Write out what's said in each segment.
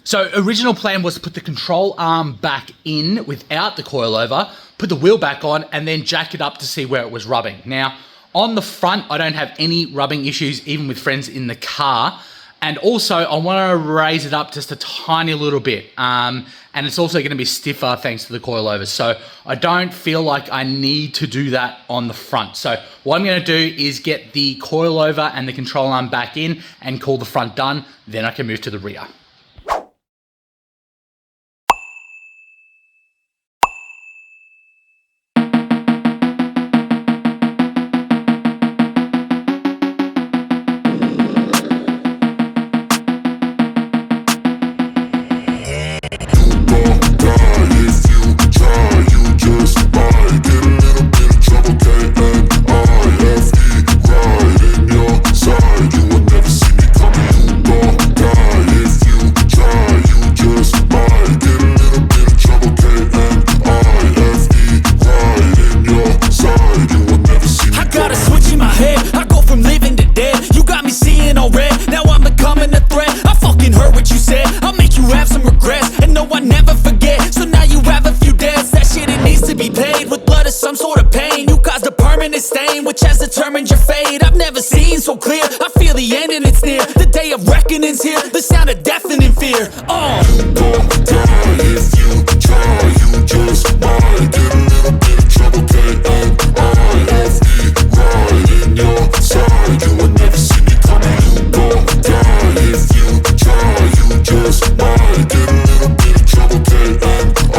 So original plan was to put the control arm back in without the coilover, put the wheel back on, and then jack it up to see where it was rubbing. Now, on the front, I don't have any rubbing issues, even with friends in the car. And also, I want to raise it up just a tiny little bit. And it's also going to be stiffer thanks to the coilover. So I don't feel like I need to do that on the front. So what I'm going to do is get the coilover and the control arm back in and call the front done. Then I can move to the rear. Which has determined your fate. I've never seen so clear. I feel the end and it's near. The day of reckoning's here. The sound of deafening fear. You gon' die if you try. You just might get a little bit of trouble. K-N-I-F-E right in your side. You will never see me coming. You gon' die if you try. You just might get a little bit of trouble. K-N-I-F-E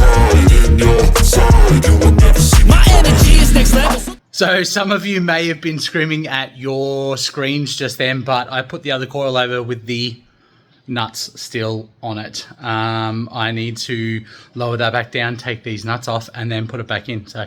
right in your side. You will never see me. My energy is next level. So some of you may have been screaming at your screens just then, but I put the other coilover with the nuts still on it. I need to lower that back down, take these nuts off, and then put it back in. So,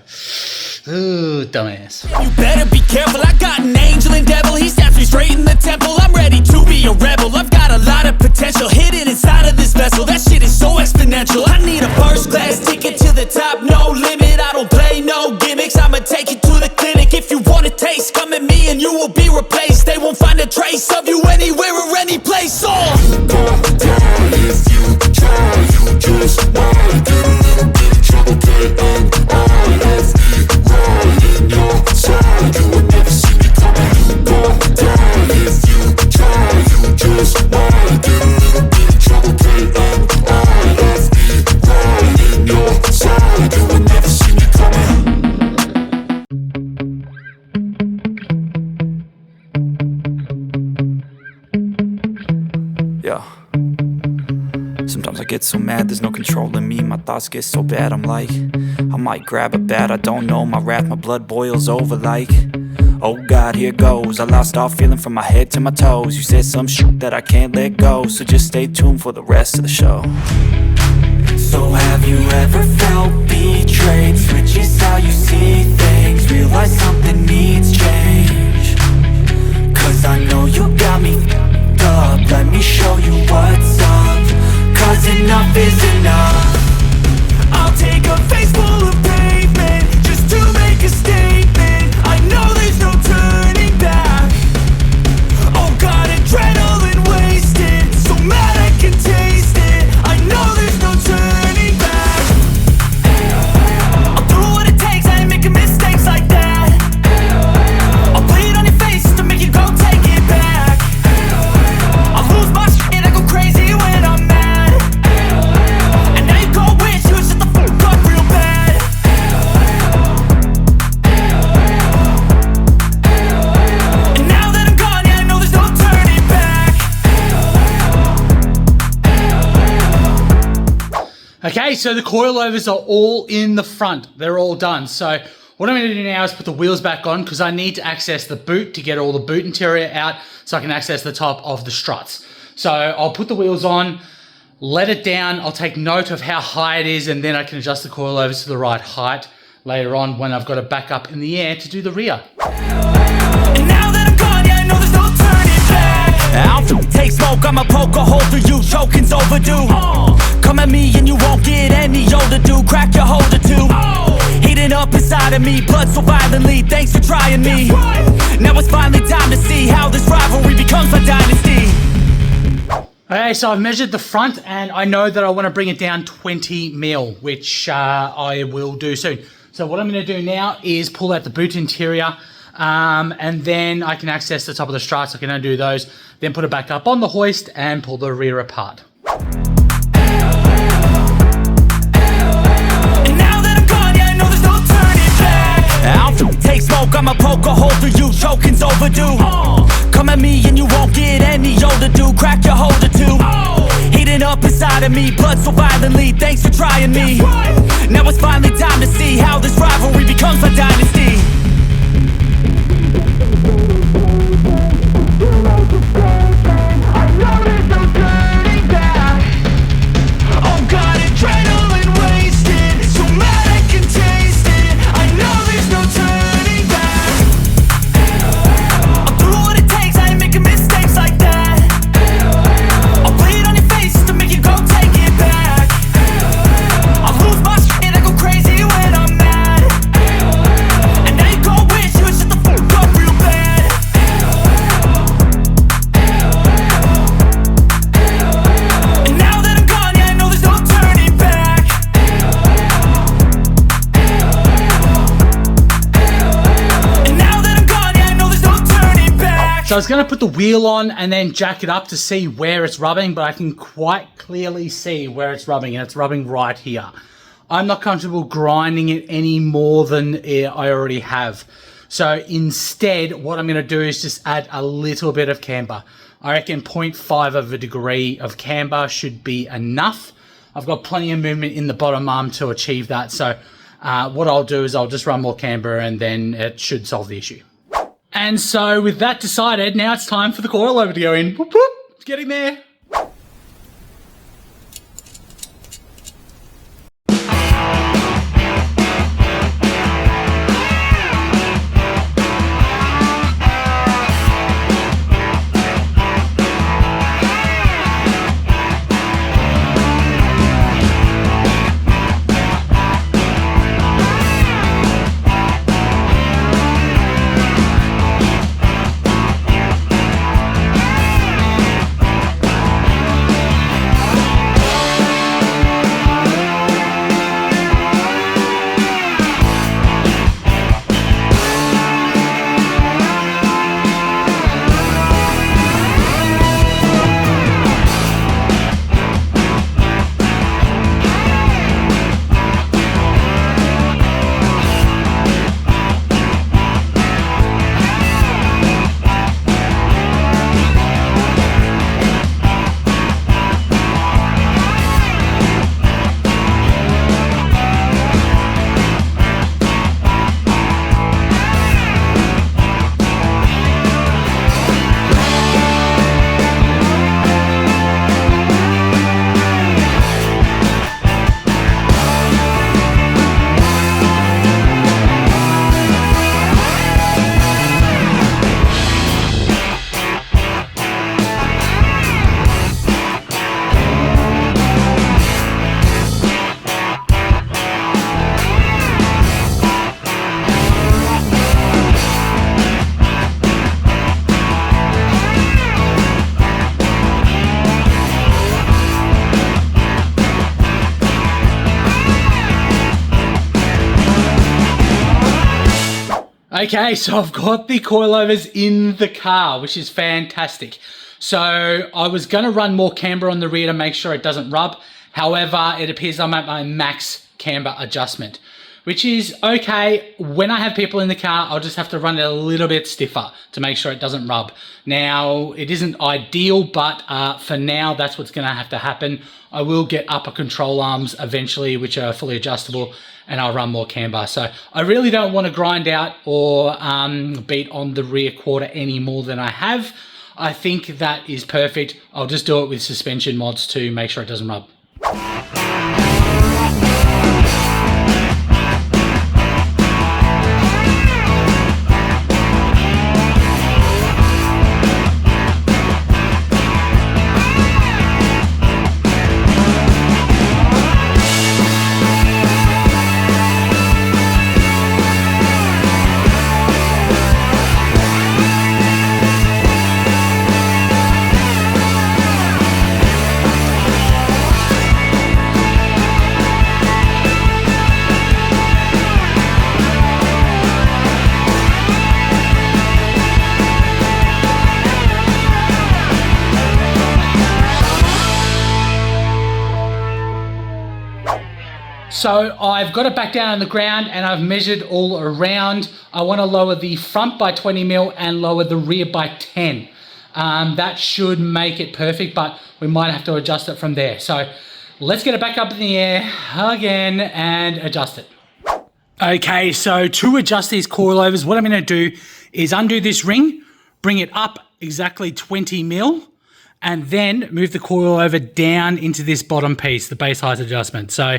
ooh, dumbass. You better be careful. I got an angel and devil. He stabs me straight in the temple. I'm ready to be a rebel. I've got a lot of potential hidden inside of this vessel. That shit is so exponential. I need a first class ticket to the top, no limit. I don't play no gimmicks. I'ma take you to the clinic. If you want a taste, come at me and you will be replaced. They won't find a trace of you anywhere or any place. You gon' die if you try. You just might get a little bit of trouble. K-N-I-F-E right in your side. You will never see me coming. You gon' die if you try. You just might get a little bit of trouble. K-N-I-F-E right in your side. You will never see me coming. Yeah. Sometimes I get so mad, there's no controlling me. My thoughts get so bad, I'm like, I might grab a bat, I don't know. My wrath, my blood boils over like, oh God, here goes. I lost all feeling from my head to my toes. You said some shit that I can't let go, so just stay tuned for the rest of the show. So have you ever felt betrayed? Switches how you see things. Realize something needs change. Cause I know you got me up. Let me show you what's up. Cause enough is enough. I'll take a face full of pavement just to make a statement. I know there's no turning back. Oh God, adrenaline wasted. So mad I can taste it. I know there's no turning back. I'll do what it takes, I ain't making mistakes like that. I'll bleed on your face to make you go take it back. I'll lose my shit, I go crazy when I'm mad. And now you go wish you would shut the fuck up real bad. And now that I'm gone, yeah, I know there's no turning back. Okay, so the coilovers are all in the front. They're all done. So what I'm going to do now is put the wheels back on because I need to access the boot to get all the boot interior out so I can access the top of the struts. So I'll put the wheels on, let it down. I'll take note of how high it is and then I can adjust the coilovers to the right height later on when I've got it back up in the air to do the rear. And now that I'm gone, yeah, I know there's no turning back. I'll take smoke, I'ma poke a hole through you. Choking's overdue. Come at me and you won't get any older, dude. Crack your holder too. Heating up inside of me, blood so violently. Thanks for trying me. Now it's finally time to see how this rivalry becomes a dynasty. Okay, so I've measured the front and I know that I want to bring it down 20 mil, which I will do soon. So what I'm going to do now is pull out the boot interior and then I can access the top of the struts. I can undo those, then put it back up on the hoist and pull the rear apart. Take smoke, I'ma poke a hole through you, choking's overdue. Come at me and you won't get any older, dude. Crack your holder too. Heating up inside of me, blood so violently. Thanks for trying me. Now it's finally time to see how this rivalry becomes a dynasty. Oh God, adrenaline wasted, so mad I can taste it. I know there's no turning back. I'll do what it takes, I ain't making mistakes like that. I'll bleed on your face just to make you go take it back. I'll lose my shit, I go crazy when I'm mad. And now you go wish you would shut the fuck up real bad. And now that I'm gone, yeah, I know there's no turning back. And now that I'm gone, yeah, I know there's no turning back. So I was going to put the wheel on and then jack it up to see where it's rubbing, but I can quite clearly see where it's rubbing, and it's rubbing right here. I'm not comfortable grinding it any more than I already have. So instead, what I'm going to do is just add a little bit of camber. I reckon 0.5 of a degree of camber should be enough. I've got plenty of movement in the bottom arm to achieve that. So what I'll do is I'll just run more camber and then it should solve the issue. And so with that decided, now it's time for the coilover to go in. Whoop, whoop, it's getting there. Okay, so I've got the coilovers in the car, which is fantastic. So I was going to run more camber on the rear to make sure it doesn't rub. However, it appears I'm at my max camber adjustment, which is okay. When I have people in the car, I'll just have to run it a little bit stiffer to make sure it doesn't rub. Now, it isn't ideal, but for now, that's what's going to have to happen. I will get upper control arms eventually, which are fully adjustable, and I'll run more camber. So I really don't want to grind out or beat on the rear quarter any more than I have. I think that is perfect. I'll just do it with suspension mods to make sure it doesn't rub. So I've got it back down on the ground and I've measured all around. I want to lower the front by 20 mil and lower the rear by 10. That should make it perfect, but we might have to adjust it from there. So let's get it back up in the air again and adjust it. Okay, so to adjust these coilovers, what I'm going to do is undo this ring, bring it up exactly 20 mil, and then move the coilover down into this bottom piece, the base height adjustment. So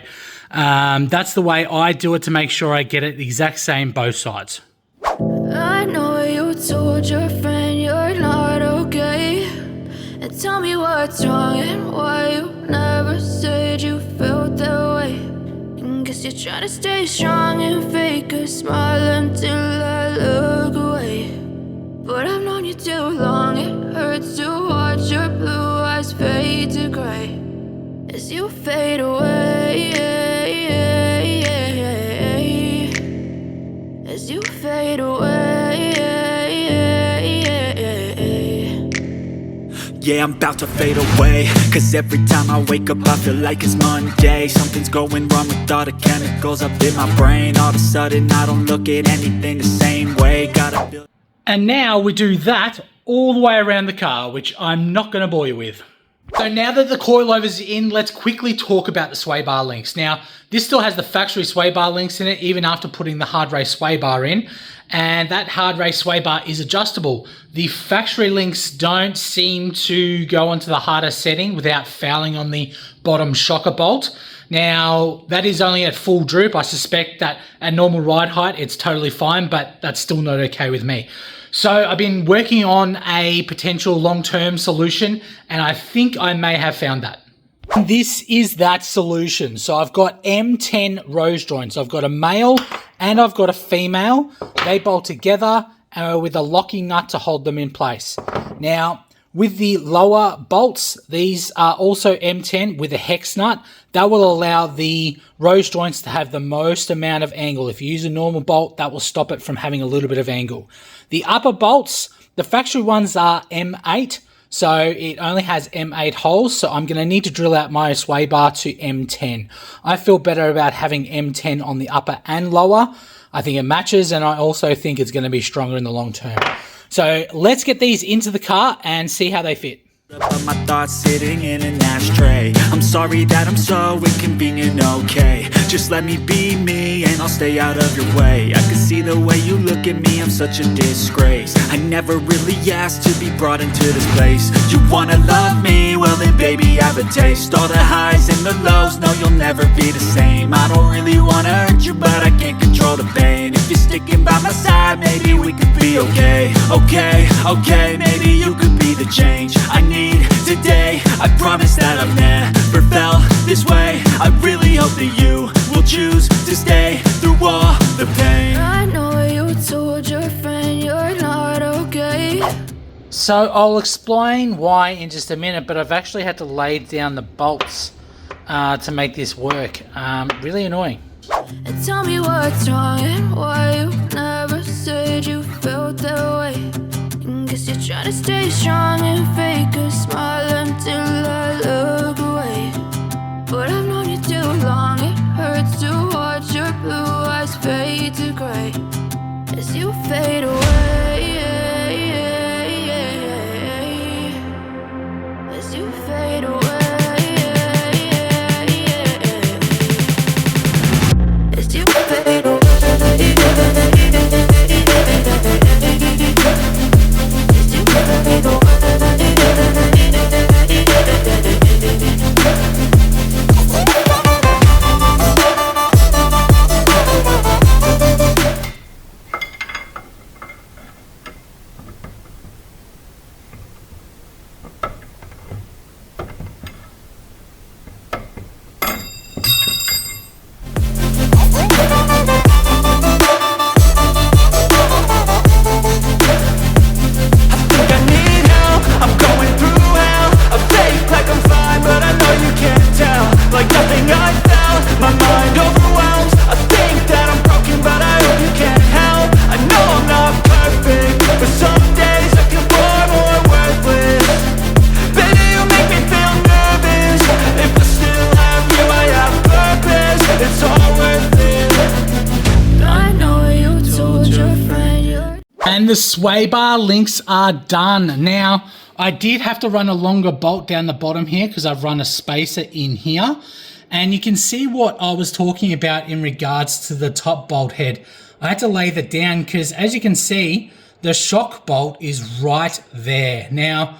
that's the way I do it to make sure I get it the exact same both sides. I know you told your friend you're not okay, and tell me what's wrong and why you never said you felt that way. And guess you're trying to stay strong and fake a smile until I look away. But I've known you too long, it hurts to watch your blue eyes fade to gray as you fade away, as you fade away. Yeah, I'm about to fade away, cause every time I wake up I feel like it's Monday. Something's going wrong with all the chemicals up in my brain. All of a sudden I don't look at anything the same way. Gotta feel. And now we do that all the way around the car, which I'm not going to bore you with. So now that the coilovers are in, let's quickly talk about the sway bar links. Now, this still has the factory sway bar links in it, even after putting the hard race sway bar in. And that hard race sway bar is adjustable. The factory links don't seem to go onto the harder setting without fouling on the bottom shocker bolt. Now, that is only at full droop. I suspect that at normal ride height, it's totally fine, but that's still not okay with me. So I've been working on a potential long-term solution, and I think I may have found that. This is that solution. So I've got M10 rose joints. I've got a male and I've got a female. They bolt together with a locking nut to hold them in place. Now, with the lower bolts, these are also M10 with a hex nut. That will allow the rose joints to have the most amount of angle. If you use a normal bolt, that will stop it from having a little bit of angle. The upper bolts, the factory ones are M8, so it only has M8 holes, so I'm going to need to drill out my sway bar to M10. I feel better about having M10 on the upper and lower. I think it matches, and I also think it's going to be stronger in the long term. So let's get these into the car and see how they fit. But my thoughts sitting in an ashtray. I'm sorry that I'm so inconvenient, okay. Just let me be me and I'll stay out of your way. I can see the way you look at me, I'm such a disgrace. I never really asked to be brought into this place. You wanna love me? Well then baby I have a taste. All the highs and the lows, no you'll never be the same. I don't really wanna hurt you but I can't control the pain. If you're sticking by my side, maybe we could be okay. Okay, maybe you could be the change I need today. I promise that I've never felt this way. I really hope that you will choose to stay through all the pain. I know you told your friend you're not okay. So I'll explain why in just a minute, but I've actually had to lay down the bolts to make this work. Really annoying. And tell me what's wrong and why you never said you felt that way. And guess you're trying to stay strong and fake a smile until I look away. But I've known you too long, it hurts to watch your blue eyes fade to gray as you fade away, as you fade away, as you fade away. And the sway bar links are done. Now, I did have to run a longer bolt down the bottom here because I've run a spacer in here. And you can see what I was talking about in regards to the top bolt head. I had to lay that down because, as you can see, the shock bolt is right there. Now,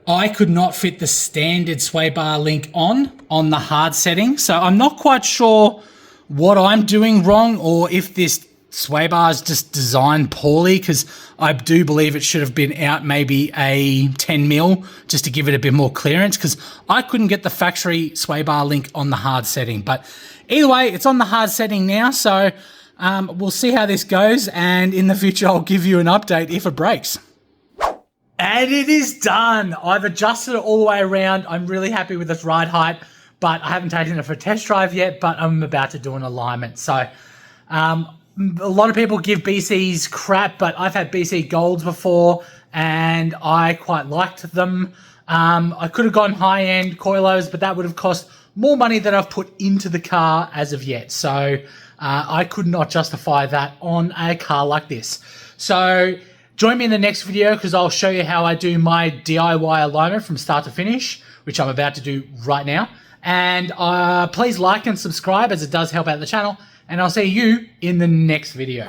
I could not fit the standard sway bar link on the hard setting. So I'm not quite sure what I'm doing wrong or if this sway bar is just designed poorly, because I do believe it should have been out maybe a 10 mil just to give it a bit more clearance, because I couldn't get the factory sway bar link on the hard setting. But either way, it's on the hard setting now, so we'll see how this goes, and in the future I'll give you an update if it breaks. And it is done. I've adjusted it all the way around. I'm really happy with this ride height, but I haven't taken it for a test drive yet, but I'm about to do an alignment. So a lot of people give BCs crap, but I've had BC Golds before and I quite liked them. I could have gone high-end coilos, but that would have cost more money than I've put into the car as of yet. So I could not justify that on a car like this. So join me in the next video because I'll show you how I do my DIY alignment from start to finish, which I'm about to do right now. And please like and subscribe, as it does help out the channel. And I'll see you in the next video.